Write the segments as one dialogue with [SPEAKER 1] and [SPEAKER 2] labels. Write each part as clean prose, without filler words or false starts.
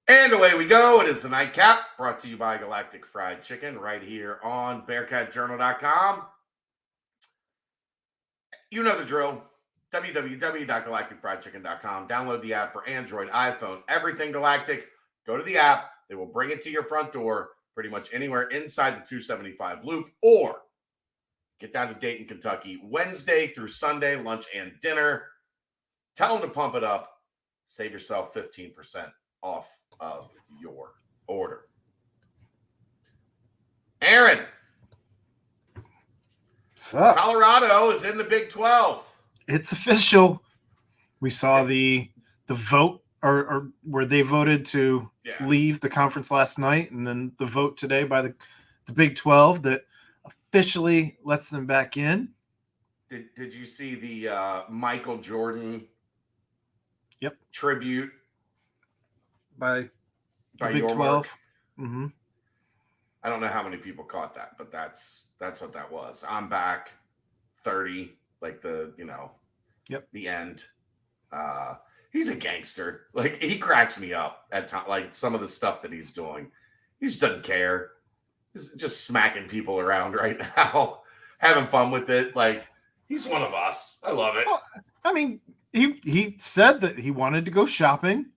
[SPEAKER 1] And away we go. It is the Nightcap, brought to you by Galactic Fried Chicken, right here on BearcatJournal.com. You know the drill. www.galacticfriedchicken.com. Download the app for Android, iPhone, everything Galactic. Go to the app. They will bring it to your front door pretty much anywhere inside the 275 loop, or get down to Dayton, Kentucky, Wednesday through Sunday, lunch and dinner. Tell them to pump it up. Save yourself 15% off of your order. Aaron.
[SPEAKER 2] What's up?
[SPEAKER 1] Colorado is in the Big 12.
[SPEAKER 2] It's official. We saw the vote or where they voted to leave the conference last night, and then the vote today by the Big 12 that officially lets them back in.
[SPEAKER 1] Did you see the Michael Jordan tribute
[SPEAKER 2] by Big 12? Mm-hmm.
[SPEAKER 1] I don't know how many people caught that, but that's what that was. I'm back 30, like the end. He's a gangster. Like, he cracks me up at times, like some of the stuff that he's doing. He just doesn't care. He's just smacking people around right now, having fun with it. Like, he's one of us. I love it.
[SPEAKER 2] Well, I mean, he said that he wanted to go shopping.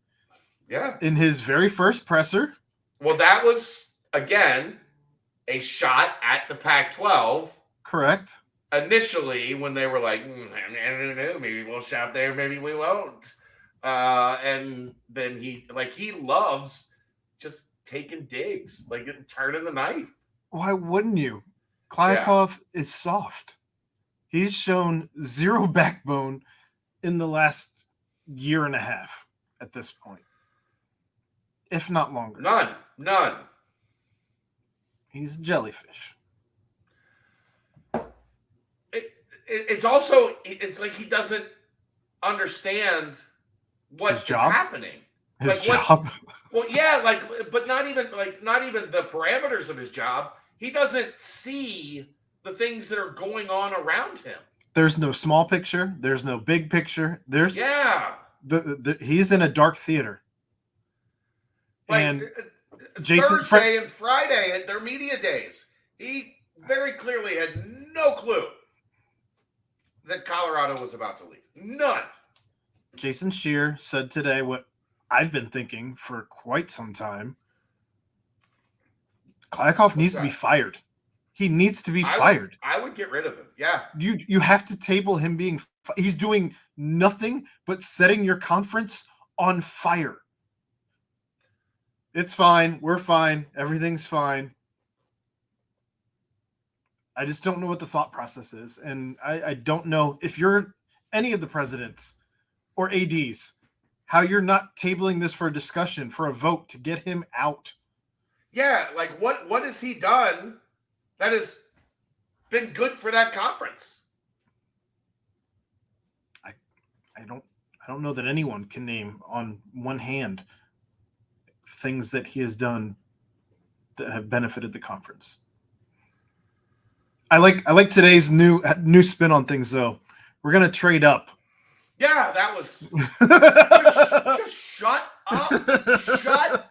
[SPEAKER 1] Yeah.
[SPEAKER 2] In his very first presser.
[SPEAKER 1] Well, that was, again, a shot at the Pac-12.
[SPEAKER 2] Correct.
[SPEAKER 1] Initially, when they were like, I don't know, maybe we'll shop there, maybe we won't. And then he loves just taking digs, like turning the knife.
[SPEAKER 2] Why wouldn't you? Klyakov is soft. He's shown zero backbone in the last year and a half at this point. If not longer.
[SPEAKER 1] None.
[SPEAKER 2] He's a jellyfish.
[SPEAKER 1] It's also, it's like he doesn't understand what's happening.
[SPEAKER 2] His job?
[SPEAKER 1] Well, yeah, but not even the parameters of his job. He doesn't see the things that are going on around him.
[SPEAKER 2] There's no small picture. There's no big picture. He's in a dark theater.
[SPEAKER 1] Like,
[SPEAKER 2] and
[SPEAKER 1] Thursday and Friday at their media days, he very clearly had no clue that Colorado was about to leave. None.
[SPEAKER 2] Jason Scheer said today what I've been thinking for quite some time. Klyakov needs to be fired. He needs to be fired.
[SPEAKER 1] I would get rid of him. Yeah.
[SPEAKER 2] You have to table him being – he's doing nothing but setting your conference on fire. It's fine. We're fine. Everything's fine. I just don't know what the thought process is. And I don't know if you're any of the presidents or ADs, how you're not tabling this for a discussion, for a vote to get him out.
[SPEAKER 1] Yeah, like what has he done that has been good for that conference?
[SPEAKER 2] I don't know that anyone can name on one hand things that he has done that have benefited the conference. I like today's new spin on things, though. We're gonna trade up.
[SPEAKER 1] Yeah, that was just shut up. Shut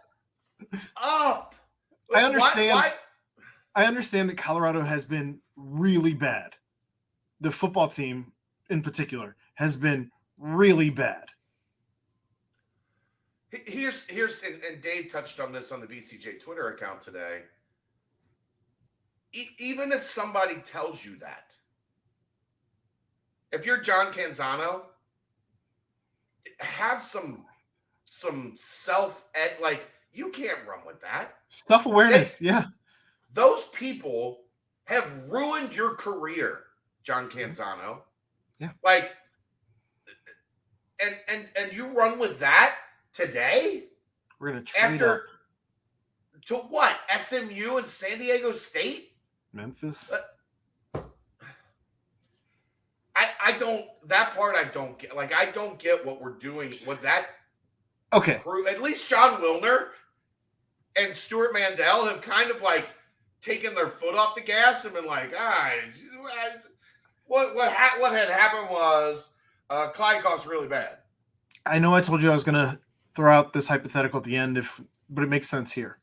[SPEAKER 1] up.
[SPEAKER 2] I understand. Why? I understand that Colorado has been really bad. The football team, in particular, has been really bad.
[SPEAKER 1] Here's and Dave touched on this on the BCJ Twitter account today. Even if somebody tells you that, if you're John Canzano, have some self-ed, like, you can't run with that.
[SPEAKER 2] Self-awareness, yeah.
[SPEAKER 1] Those people have ruined your career, John Canzano.
[SPEAKER 2] Yeah.
[SPEAKER 1] Like, and you run with that today?
[SPEAKER 2] We're going to trade up.
[SPEAKER 1] To what? SMU and San Diego State?
[SPEAKER 2] Memphis?
[SPEAKER 1] I don't, that part I don't get. Like, I don't get what we're doing with that.
[SPEAKER 2] Okay.
[SPEAKER 1] Crew. At least John Wilner and Stuart Mandel have kind of like taken their foot off the gas and been like, what had happened was Klyakov's really bad.
[SPEAKER 2] I know I told you I was going to throw out this hypothetical at the end, but it makes sense here.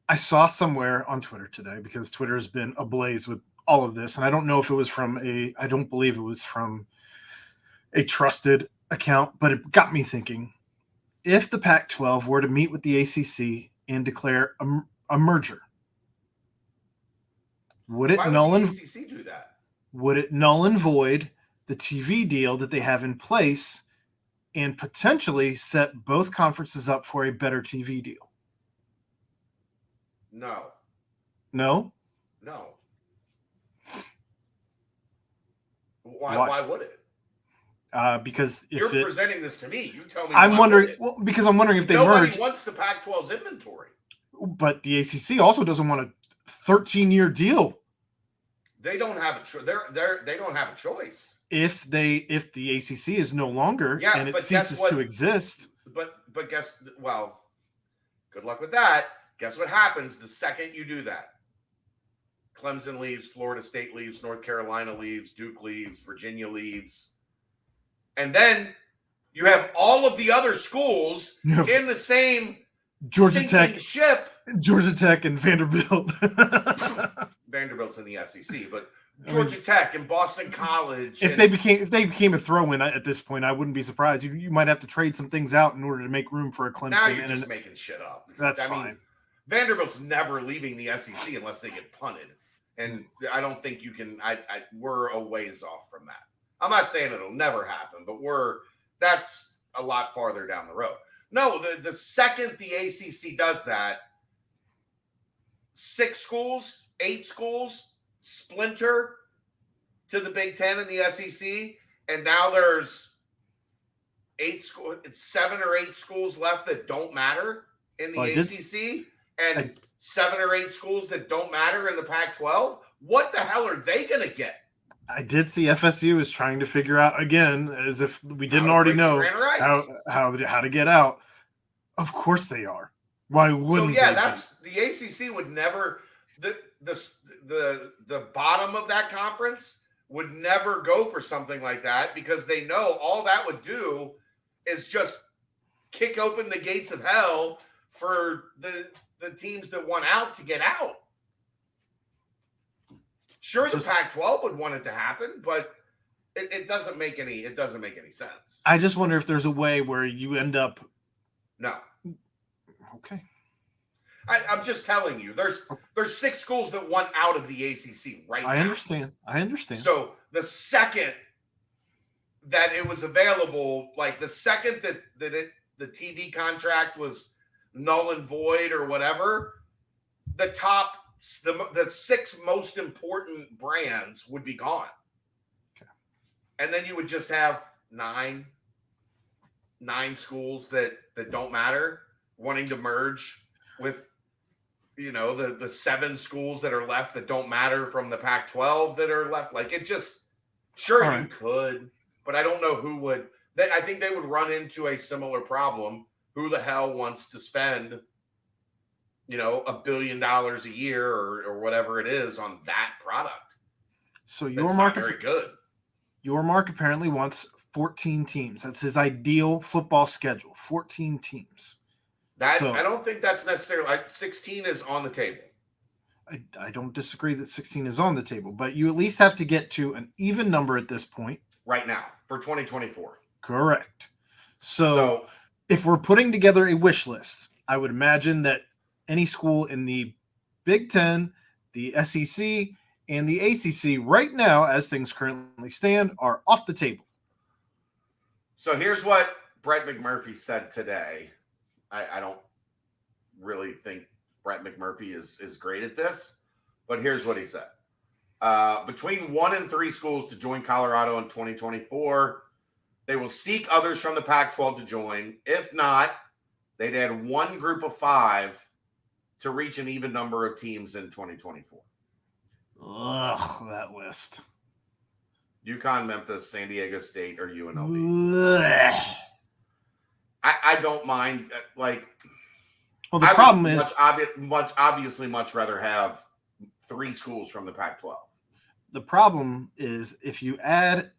[SPEAKER 2] I saw somewhere on Twitter today, because Twitter has been ablaze with all of this, and I don't know if it was I don't believe it was from a trusted account, but it got me thinking. If the Pac-12 were to meet with the ACC and declare a merger, would it
[SPEAKER 1] Why
[SPEAKER 2] null
[SPEAKER 1] would
[SPEAKER 2] and
[SPEAKER 1] the ACC do that?
[SPEAKER 2] Would it null and void the TV deal that they have in place and potentially set both conferences up for a better TV deal?
[SPEAKER 1] No.
[SPEAKER 2] No?
[SPEAKER 1] No. Why would it?
[SPEAKER 2] Because if
[SPEAKER 1] you're presenting this to me, you tell me.
[SPEAKER 2] I'm wondering. Well, because I'm wondering if they
[SPEAKER 1] Nobody
[SPEAKER 2] merge.
[SPEAKER 1] wants the Pac-12's inventory,
[SPEAKER 2] but the ACC also doesn't want a 13-year deal.
[SPEAKER 1] They don't have a choice. They don't have a choice.
[SPEAKER 2] If the ACC is no longer and it ceases to exist.
[SPEAKER 1] But good luck with that. Guess what happens the second you do that? Clemson leaves, Florida State leaves, North Carolina leaves, Duke leaves, Virginia leaves. And then you have all of the other schools in the same
[SPEAKER 2] Georgia Tech
[SPEAKER 1] ship.
[SPEAKER 2] Georgia Tech and Vanderbilt.
[SPEAKER 1] Vanderbilt's in the SEC, but Georgia Tech and Boston College.
[SPEAKER 2] If they became a throw-in at this point, I wouldn't be surprised. You might have to trade some things out in order to make room for a Clemson.
[SPEAKER 1] Now you're just making shit up.
[SPEAKER 2] That's fine. Mean,
[SPEAKER 1] Vanderbilt's never leaving the SEC unless they get punted, and I don't think you can. We're a ways off from that. I'm not saying it'll never happen, but that's a lot farther down the road. No, the second the ACC does that, 6 schools, 8 schools splinter to the Big Ten and the SEC, and now there's 7 or 8 schools left that don't matter in the ACC, and 7 or 8 schools that don't matter in the Pac-12. What the hell are they going to get?
[SPEAKER 2] I did see FSU is trying to figure out again, as if we didn't already know how to get out. Of course they are. Why wouldn't?
[SPEAKER 1] So that's the ACC would never the bottom of that conference would never go for something like that, because they know all that would do is just kick open the gates of hell for the teams that want out to get out. Sure, the Pac-12 would want it to happen, but it doesn't make any sense.
[SPEAKER 2] I just wonder if there's a way where you end up.
[SPEAKER 1] No.
[SPEAKER 2] Okay.
[SPEAKER 1] I'm just telling you, there's 6 schools that want out of the ACC right now.
[SPEAKER 2] I understand.
[SPEAKER 1] So the second that it was available, like the second that the TV contract was null and void or whatever, the 6 most important brands would be gone.
[SPEAKER 2] Okay. And
[SPEAKER 1] then you would just have 9 schools that don't matter wanting to merge with, the 7 schools that are left that don't matter from the Pac-12 that are left. Like, it just, sure, you could, but I don't know who would. I think they would run into a similar problem. Who the hell wants to spend $1 billion a year or whatever it is on that product?
[SPEAKER 2] So your market
[SPEAKER 1] very good.
[SPEAKER 2] Your mark apparently wants 14 teams. That's his ideal football schedule. 14 teams.
[SPEAKER 1] I don't think that's necessarily. 16 is on the table.
[SPEAKER 2] I don't disagree that 16 is on the table, but you at least have to get to an even number at this point.
[SPEAKER 1] Right now for 2024.
[SPEAKER 2] Correct. So if we're putting together a wish list, I would imagine that any school in the Big Ten, the SEC, and the ACC right now, as things currently stand, are off the table.
[SPEAKER 1] So here's what Brett McMurphy said today. I don't really think Brett McMurphy is great at this, but here's what he said. Between 1 and 3 schools to join Colorado in 2024, they will seek others from the Pac-12 to join. If not, they'd add 1 group of 5 to reach an even number of teams in 2024.
[SPEAKER 2] Ugh, that list.
[SPEAKER 1] UConn, Memphis, San Diego State, or
[SPEAKER 2] UNLV. Ugh.
[SPEAKER 1] I don't mind. Well,
[SPEAKER 2] the problem is
[SPEAKER 1] much rather have 3 schools from the Pac-12.
[SPEAKER 2] The problem is if you add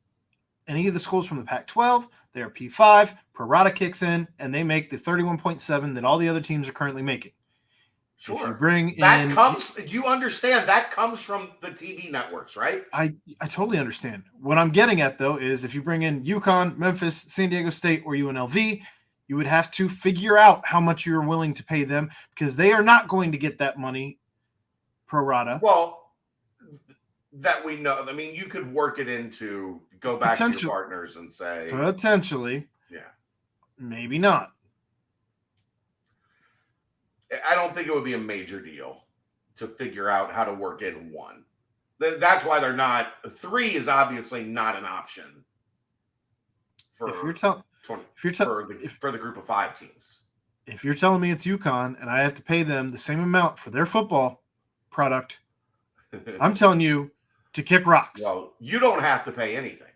[SPEAKER 2] any of the schools from the Pac-12, they are P5, pro rata kicks in, and they make the 31.7 that all the other teams are currently making.
[SPEAKER 1] Sure.
[SPEAKER 2] If you bring
[SPEAKER 1] that comes, you understand that comes from the TV networks, right?
[SPEAKER 2] I totally understand. What I'm getting at, though, is if you bring in UConn, Memphis, San Diego State, or UNLV, you would have to figure out how much you're willing to pay them because they are not going to get that money pro rata.
[SPEAKER 1] Well, that we know. I mean, you could work it into, go back to your partners and say.
[SPEAKER 2] Potentially.
[SPEAKER 1] Yeah.
[SPEAKER 2] Maybe not.
[SPEAKER 1] I don't think it would be a major deal to figure out how to work in one. That's why they're not. 3 is obviously not an option for for the group of 5 teams.
[SPEAKER 2] If you're telling me it's UConn and I have to pay them the same amount for their football product, I'm telling you to kick rocks.
[SPEAKER 1] Well, you don't have to pay anything.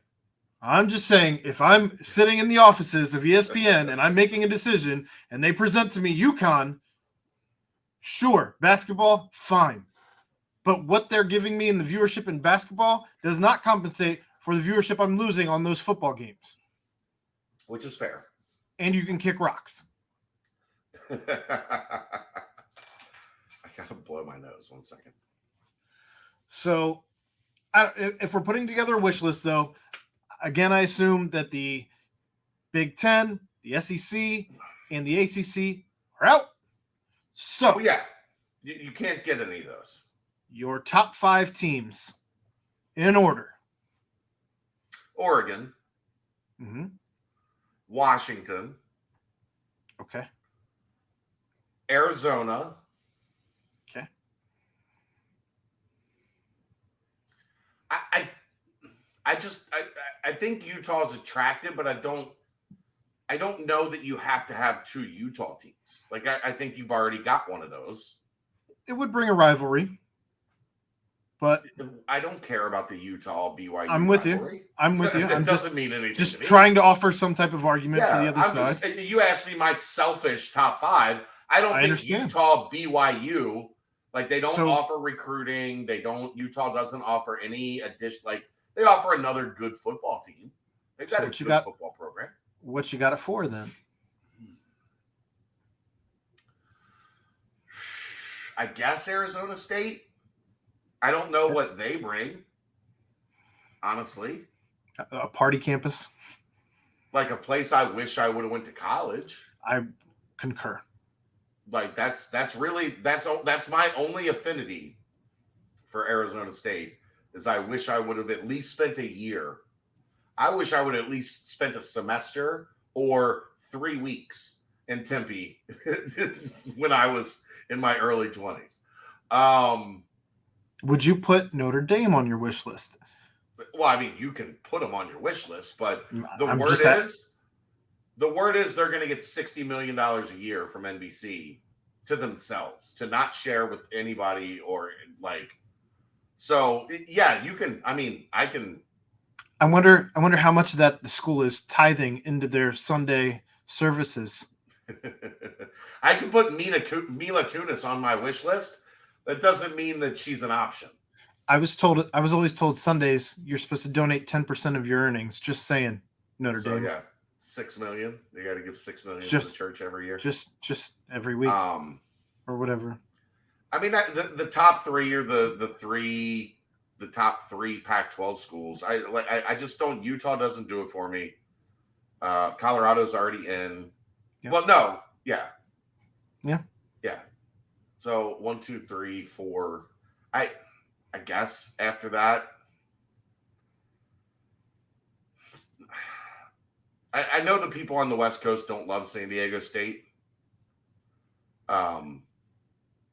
[SPEAKER 2] I'm just saying, if I'm sitting in the offices of ESPN and I'm making a decision and they present to me UConn, sure, basketball, fine. But what they're giving me in the viewership in basketball does not compensate for the viewership I'm losing on those football games.
[SPEAKER 1] Which is fair.
[SPEAKER 2] And you can kick rocks.
[SPEAKER 1] I gotta blow my nose 1 second.
[SPEAKER 2] So, if we're putting together a wish list, though, again, I assume that the Big Ten, the SEC, and the ACC are out. So,
[SPEAKER 1] yeah, you can't get any of those.
[SPEAKER 2] Your top 5 teams in order:
[SPEAKER 1] Oregon, Washington,
[SPEAKER 2] okay,
[SPEAKER 1] Arizona,
[SPEAKER 2] okay.
[SPEAKER 1] I think Utah is attractive, but I don't know that you have to have 2 Utah teams. Like I think you've already got one of those.
[SPEAKER 2] It would bring a rivalry, but
[SPEAKER 1] I don't care about the Utah BYU.
[SPEAKER 2] I'm with
[SPEAKER 1] rivalry.
[SPEAKER 2] you. I'm with you.
[SPEAKER 1] It doesn't mean anything.
[SPEAKER 2] Just trying to offer some type of argument for the other side.
[SPEAKER 1] You asked me my selfish top 5. I don't think
[SPEAKER 2] understand.
[SPEAKER 1] Utah BYU, like they don't offer recruiting. Utah doesn't offer any addition. Like they offer another good football team. They've got a good football program.
[SPEAKER 2] What you got it for then?
[SPEAKER 1] I guess Arizona State. I don't know what they bring, honestly.
[SPEAKER 2] A party campus?
[SPEAKER 1] Like a place I wish I would have went to college.
[SPEAKER 2] I concur.
[SPEAKER 1] Like that's my only affinity for Arizona State is I wish I would have at least spent a year. I wish I would have at least spent a semester or 3 weeks in Tempe when I was in my early 20s.
[SPEAKER 2] Would you put Notre Dame on your wish list?
[SPEAKER 1] Well, I mean, you can put them on your wish list, but the word is they're going to get $60 million a year from NBC to themselves to not share with anybody or like. So yeah, you can. I mean, I can.
[SPEAKER 2] I wonder how much of that the school is tithing into their Sunday services.
[SPEAKER 1] I can put Mila Kunis on my wish list. That doesn't mean that she's an option.
[SPEAKER 2] I was always told Sundays you're supposed to donate 10% of your earnings. Just saying, Notre Dame.
[SPEAKER 1] Yeah, $6 million. You got to give $6 million to the church every year.
[SPEAKER 2] Just every week, or whatever.
[SPEAKER 1] I mean, the top 3 are the top 3 Pac-12 schools. I just don't. Utah doesn't do it for me. Colorado's already in. Yep. Well, no, yeah. So 1, 2, 3, 4. I guess after that, I know the people on the West Coast don't love San Diego State.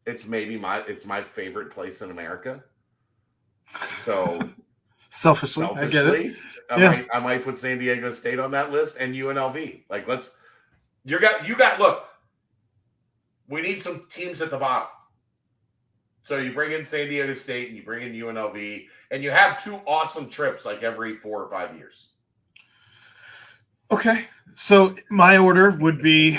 [SPEAKER 1] It's my favorite place in America. So
[SPEAKER 2] selfishly, I get it.
[SPEAKER 1] I might put San Diego State on that list and UNLV. Like you got look. We need some teams at the bottom. So you bring in San Diego State and you bring in UNLV and you have 2 awesome trips like every 4 or 5 years.
[SPEAKER 2] Okay. So my order would be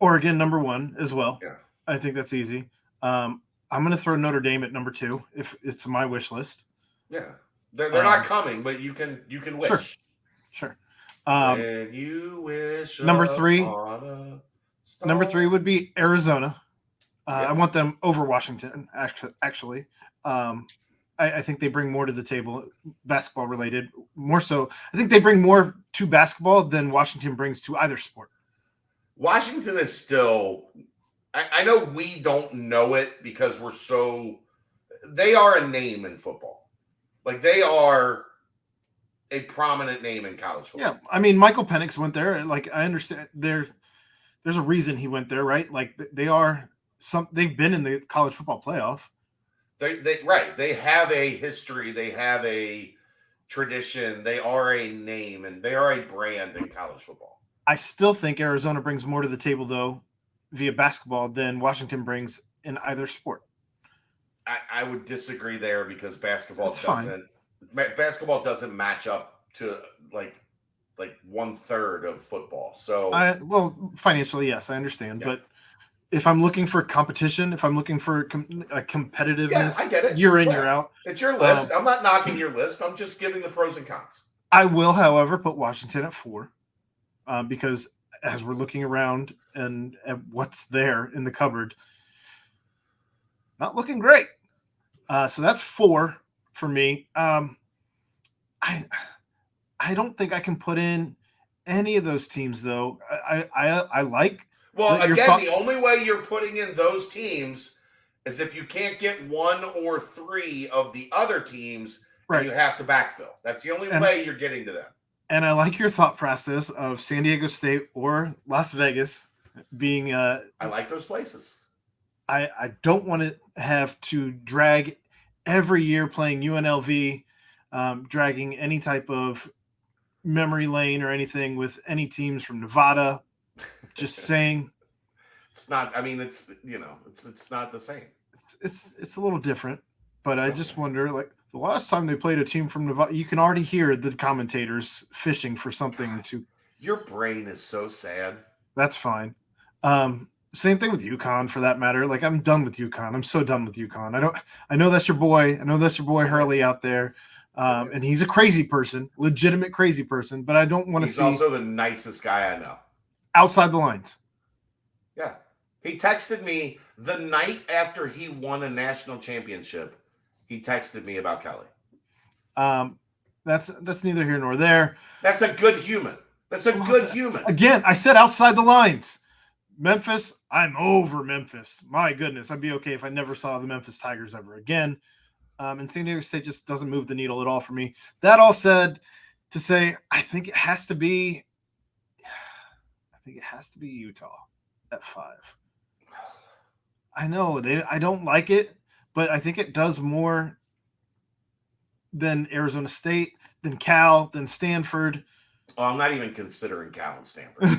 [SPEAKER 2] Oregon number 1 as well.
[SPEAKER 1] Yeah.
[SPEAKER 2] I think that's easy. I'm going to throw Notre Dame at number 2 if it's my wish list.
[SPEAKER 1] Yeah. They're not coming, but you can wish.
[SPEAKER 2] Sure.
[SPEAKER 1] When you wish
[SPEAKER 2] Number three
[SPEAKER 1] upon a star.
[SPEAKER 2] Number 3 would be Arizona. I want them over Washington, actually. I think they bring more to the table, basketball related. More so, I think they bring more to basketball than Washington brings to either sport.
[SPEAKER 1] Washington is still, I know we don't know it because they are a name in football. Like, they are a prominent name in college football.
[SPEAKER 2] Yeah, I mean, Michael Penix went there. Like, I understand there's a reason he went there, right? Like, they've been in the college football playoff.
[SPEAKER 1] They have a history, they have a tradition, they are a name, and they are a brand in college football.
[SPEAKER 2] I still think Arizona brings more to the table, though, via basketball than Washington brings in either sport.
[SPEAKER 1] I would disagree there because basketball
[SPEAKER 2] That's
[SPEAKER 1] doesn't match up to like 1/3 of football. So
[SPEAKER 2] financially, yes, I understand,
[SPEAKER 1] yeah.
[SPEAKER 2] But if I'm looking for competition, if I'm looking for competitiveness,
[SPEAKER 1] I get it.
[SPEAKER 2] Year in, year out,
[SPEAKER 1] it's your list. I'm not knocking your list. I'm just giving the pros and cons.
[SPEAKER 2] I will, however, put Washington at 4 because as we're looking around and at what's there in the cupboard, not looking great. So that's 4 for me. I don't think I can put in any of those teams, though. I like.
[SPEAKER 1] Well, again, the only way you're putting in those teams is if you can't get 1 or 3 of the other teams, right, and you have to backfill. That's the only way you're getting to them.
[SPEAKER 2] And I like your thought process of San Diego State or Las Vegas being. I
[SPEAKER 1] like those places.
[SPEAKER 2] I don't want to have to drag every year playing UNLV, dragging any type of memory lane or anything with any teams from Nevada. Just saying,
[SPEAKER 1] it's not. I mean, it's it's not the same.
[SPEAKER 2] It's a little different, but I just wonder, like the last time they played a team from Nevada, you can already hear the commentators fishing for something to.
[SPEAKER 1] Your brain is so sad.
[SPEAKER 2] That's fine. Same thing with UConn for that matter. Like, I'm done with UConn. I'm so done with UConn. I know that's your boy. I know that's your boy Hurley out there. And he's a crazy person, legitimate crazy person, but I don't want to see.
[SPEAKER 1] He's also the nicest guy I know.
[SPEAKER 2] Outside the lines.
[SPEAKER 1] Yeah. He texted me the night after he won a national championship. He texted me about Kelly.
[SPEAKER 2] That's neither here nor there.
[SPEAKER 1] That's a good human. That's a good human.
[SPEAKER 2] Again, I said outside the lines. Memphis, I'm over Memphis. My goodness, I'd be okay if I never saw the Memphis Tigers ever again. And San Diego State just doesn't move the needle at all for me. That all said, to say, I think it has to be Utah at 5. I know I don't like it, but I think it does more than Arizona State, than Cal, than Stanford.
[SPEAKER 1] Oh, I'm not even considering Cal and Stanford.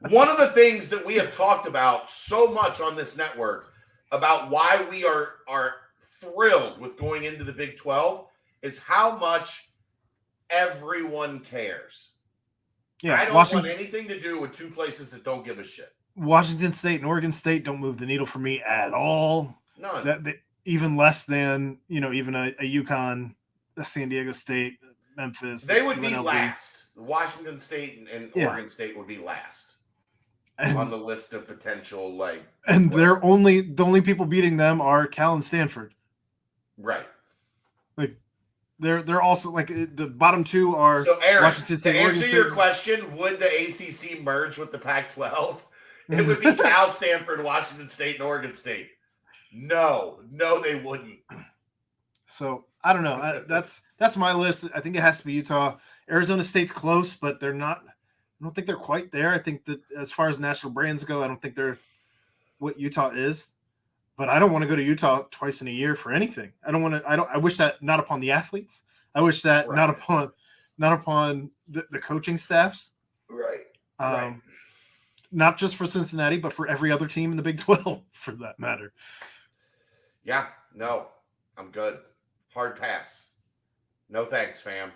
[SPEAKER 1] One of the things that we have talked about so much on this network about why we are thrilled with going into the Big 12 is how much everyone cares. Yeah, I don't want anything to do with 2 places that don't give a shit.
[SPEAKER 2] Washington State and Oregon State don't move the needle for me at all.
[SPEAKER 1] None.
[SPEAKER 2] Even less than, even a UConn, a San Diego State, Memphis.
[SPEAKER 1] They would be last. Washington State and Oregon State would be last on the list of potential,
[SPEAKER 2] And the only people beating them are Cal and Stanford.
[SPEAKER 1] Right.
[SPEAKER 2] They're also the bottom 2 are.
[SPEAKER 1] So, Aaron,
[SPEAKER 2] Washington State,
[SPEAKER 1] to answer your question, would the ACC merge with the Pac-12? It would be Cal, Stanford, Washington State, and Oregon State. No, they wouldn't.
[SPEAKER 2] So I don't know. That's my list. I think it has to be Utah. Arizona State's close, but they're not. I don't think they're quite there. I think that as far as national brands go, I don't think they're what Utah is. But I don't want to go to Utah twice in a year for anything. I wish that not upon the athletes. I wish that not upon the coaching staffs.
[SPEAKER 1] Right.
[SPEAKER 2] Right. Not just for Cincinnati, but for every other team in the Big 12, for that matter.
[SPEAKER 1] Yeah. No, I'm good. Hard pass. No thanks, fam.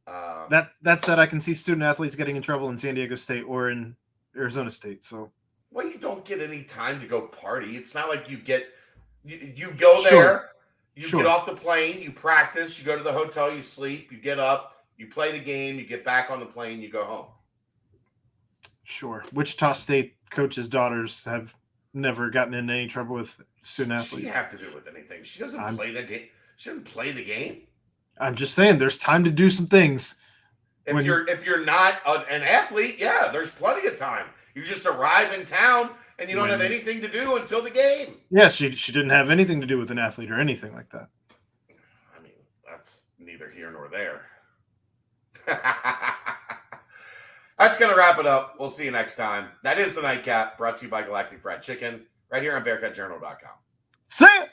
[SPEAKER 2] That said, I can see student athletes getting in trouble in San Diego State or in Arizona State. So.
[SPEAKER 1] Well, you don't get any time to go party. It's not like you go there, you get off the plane, you practice, you go to the hotel, you sleep, you get up, You play the game, you get back on the plane, you go home.
[SPEAKER 2] Sure. Wichita State coaches' daughters have never gotten into any trouble with student athletes.
[SPEAKER 1] She have to do with anything. She doesn't play the game. She doesn't play the game.
[SPEAKER 2] I'm just saying, there's time to do some things.
[SPEAKER 1] If you're not an athlete, yeah, there's plenty of time. You just arrive in town and you don't have anything to do until the game.
[SPEAKER 2] Yeah, she didn't have anything to do with an athlete or anything like that.
[SPEAKER 1] I mean, that's neither here nor there. That's going to wrap it up. We'll see you next time. That is the Nightcap, brought to you by Galactic Fried Chicken, right here on BearcatJournal.com.
[SPEAKER 2] See ya!